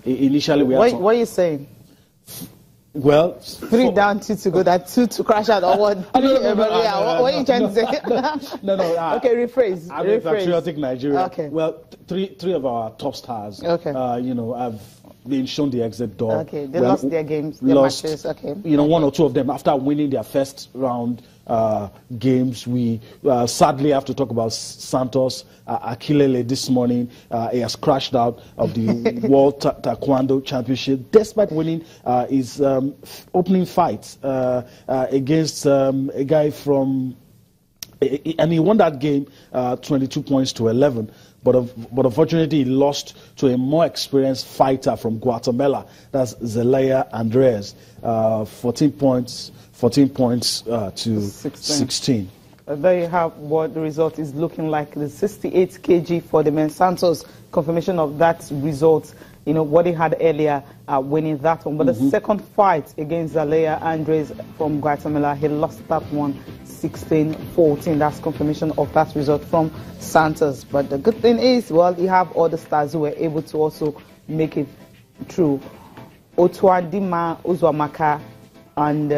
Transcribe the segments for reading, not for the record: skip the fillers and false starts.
Initially, we what are you saying? Well, 3 down, 2 to go, that 2 to crash out, or what? What are you trying to say? No. Okay, rephrase. I'm a patriotic Nigeria. Okay. Well, three of our top stars, have been shown the exit door. Okay, they lost their games, their matches. Okay. One or two of them after winning their first round games. We sadly have to talk about Santos Akilele this morning. He has crashed out of the World Taekwondo Championship despite winning his opening fight against a guy from, and he won that game 22 points to 11. But unfortunately, he lost to a more experienced fighter from Guatemala. That's Zelaya Andres, 14 points to 16. There you have what the result is looking like. The 68 kg for the men. Santos, confirmation of that result. What he had earlier, winning that one. But the second fight against Zelaya Andres from Guatemala, he lost that one 16-14. That's confirmation of that result from Santos. But the good thing is, well, you have other stars who were able to also make it through. Otuadima Uzwamaka and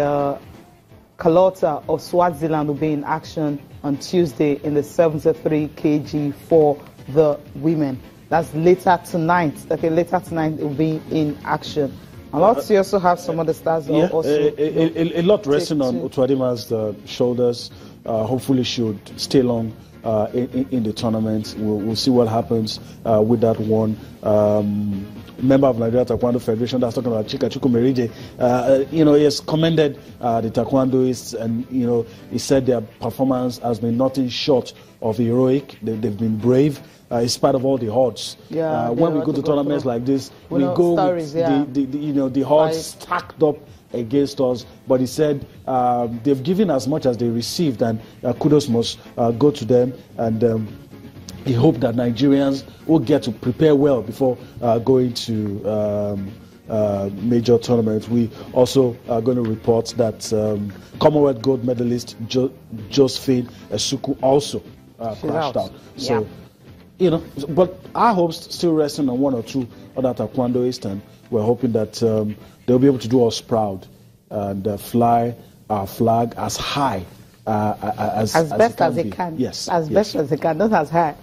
Kalota of Swaziland will be in action on Tuesday in the 73 kg for the women. That's later tonight. Okay, later tonight it will be in action. A lot. You also have some other stars. Yeah, a lot resting on Otuadima's shoulders. Hopefully, should stay long in the tournament. We'll see what happens with that one. Member of Nigeria Taekwondo Federation that's talking about Chika Chukwumerije, he has commended the Taekwondoists, and he said their performance has been nothing short of heroic. They've been brave. In spite of all the odds. When we go to tournaments like this, we go with the odds stacked up against us. But he said they've given as much as they received, and kudos must go to them. And he hoped that Nigerians will get to prepare well before going to major tournaments. We also are going to report that Commonwealth gold medalist Josephine Esuku also crashed out. So. But our hopes still resting on one or two other Taekwondoists, and we're hoping that they'll be able to do us proud and fly our flag as high as best as they can. Yes, best as they can, not as high.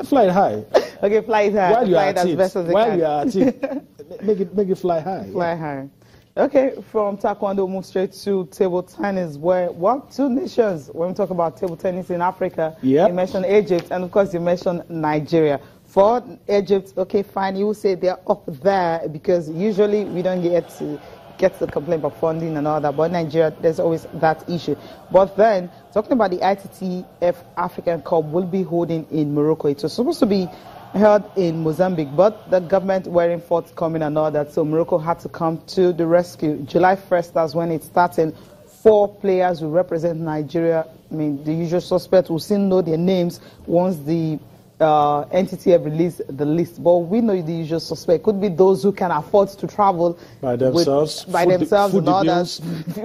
Fly it high. Okay, fly it high. While you are at it as best as they can. you are at it, make it fly high. Fly high. Okay, from Taekwondo, move straight to table tennis, where, two nations, when we talk about table tennis in Africa, you mentioned Egypt, and of course you mentioned Nigeria. For Egypt, okay, fine, you will say they're up there, because usually we don't get to complain about funding and all that, but Nigeria, there's always that issue. But then, talking about the ITTF African Cup, will be holding in Morocco. It was supposed to be held in Mozambique, but the government weren't forthcoming and all that, so Morocco had to come to the rescue. July 1st, that's when it started. 4 players will represent Nigeria. I mean, the usual suspects, will still know their names once the NTTF release the list, but we know the usual suspect. Could be those who can afford to travel by themselves, and others,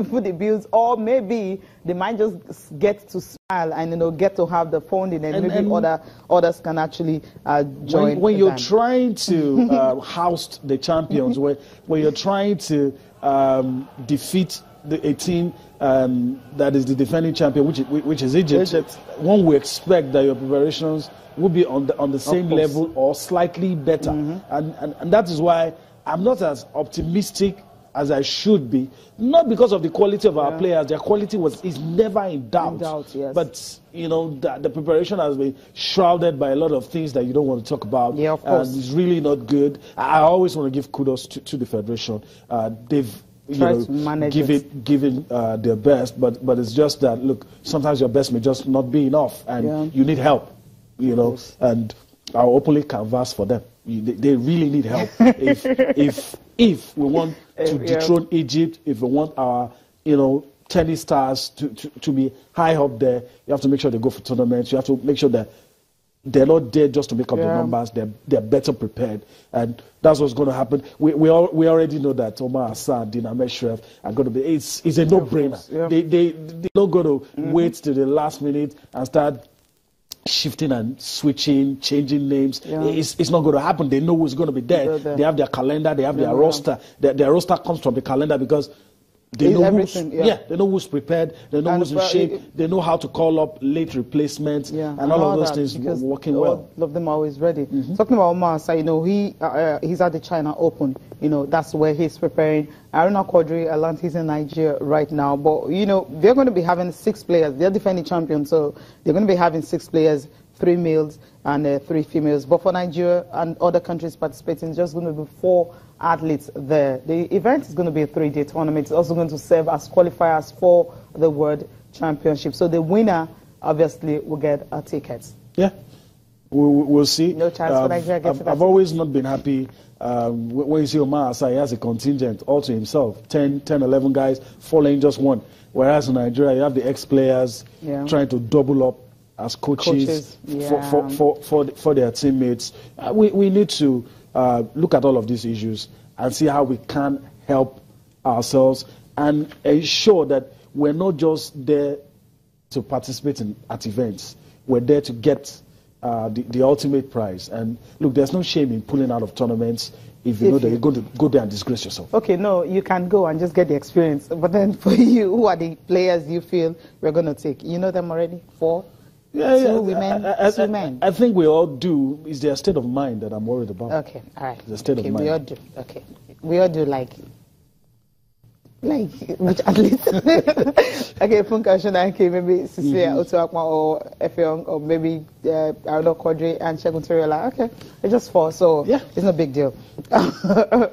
food the bills, or maybe they might just get to smile and get to have the funding, and maybe others can actually join. When you're trying to house the champions, when you're trying to defeat a team that is the defending champion, which is Egypt, one would expect that your preparations will be on the same level or slightly better. And that is why I'm not as optimistic as I should be, not because of the quality of our players. Their quality is never in doubt. But the preparation has been shrouded by a lot of things that you don't want to talk about. Yeah, of course. And it's really not good. I always want to give kudos to the federation. They've given their best, but it's just that, look, sometimes your best may just not be enough, and you need help. And I'll openly canvass for them. They really need help. If we want to dethrone Egypt, if we want our tennis stars to be high up there, you have to make sure they go for tournaments. You have to make sure that they're not there just to make up the numbers. They're better prepared, and that's what's going to happen. We already know that Omar Assad, Dina Meshref are going to be. It's a no-brainer. They're not going to wait till the last minute and start shifting and switching, changing names. It's not going to happen. They know who's going to be there. They have their calendar. They have their roster. Their roster comes from the calendar because they know they know who's prepared. They know who's in shape. They know how to call up late replacements and all of those things working well. All of them are always ready. Talking about Omar, you know, he's at the China Open. You know, that's where he's preparing. Aruna Quadri, he's in Nigeria right now. But, you know, they're going to be having 6 players. They're defending champions, so they're going to be having 6 players, 3 males and 3 females. But for Nigeria and other countries participating, it's just going to be 4 athletes there. The event is going to be a 3-day tournament. It's also going to serve as qualifiers for the World Championship. So the winner, obviously, will get a ticket. Yeah, we'll see. No chance for Nigeria gets I've always not been happy when you see Omar Asai, he has a contingent all to himself, 10, 11 guys following just one. Whereas in Nigeria, you have the ex-players trying to double up as coaches. For their teammates. We need to look at all of these issues and see how we can help ourselves and ensure that we're not just there to participate at events. We're there to get the ultimate prize. And look, there's no shame in pulling out of tournaments if you know that you're going to go there and disgrace yourself. Okay, no, you can go and just get the experience. But then for you, who are the players you feel we're going to take? You know them already? 4? 2 women, 2 men. I think we all do. It's their state of mind that I'm worried about. Okay, all right. The state of mind. We all do. Okay, we all do like which athletes? Okay, Funka Shonanke, maybe Cecilia Otuakma or Efeong, or maybe I don't know, Quadri and Shegun Toriola. Okay, it's just 4, so it's no big deal.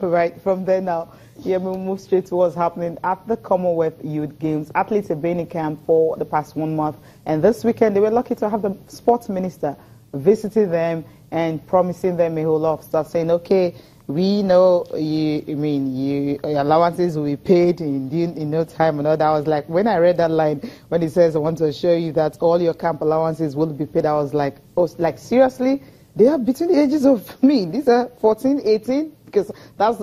Right, from there now. Yeah, we'll move straight to what's happening at the Commonwealth Youth Games. Athletes have been in camp for the past 1 month, and this weekend they were lucky to have the sports minister visiting them and promising them a whole lot of stuff, saying, okay, we know your allowances will be paid in no time and all that. I was like, when I read that line, when he says, I want to assure you that all your camp allowances will be paid, I was like, oh, like seriously? They are between the ages of me. These are 14, 18, because that's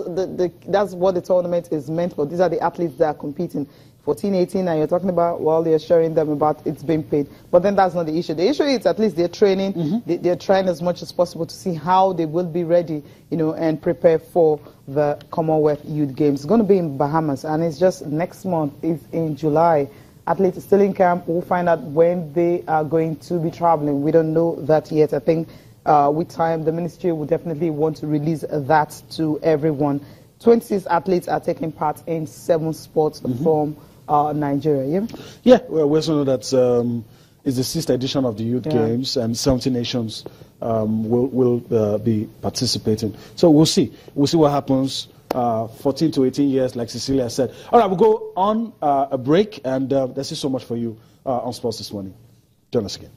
what the tournament is meant for. These are the athletes that are competing. 14, 18, and you're talking about, well, they're assuring them about it's being paid. But then that's not the issue. The issue is at least they're training. They're trying as much as possible to see how they will be ready, you know, and prepare for the Commonwealth Youth Games. It's going to be in Bahamas, and it's just next month. It's in July. Athletes are still in camp. We'll find out when they are going to be traveling. We don't know that yet. I think with time, the ministry will definitely want to release that to everyone. 26 athletes are taking part in 7 sports from Nigeria. Yeah, well, we also know that it's the 6th edition of the Youth Games, and 70 nations will be participating. So we'll see. We'll see what happens. 14 to 18 years, like Cecilia said. All right, we'll go on a break, and that's it so much for you on Sports this morning. Join us again.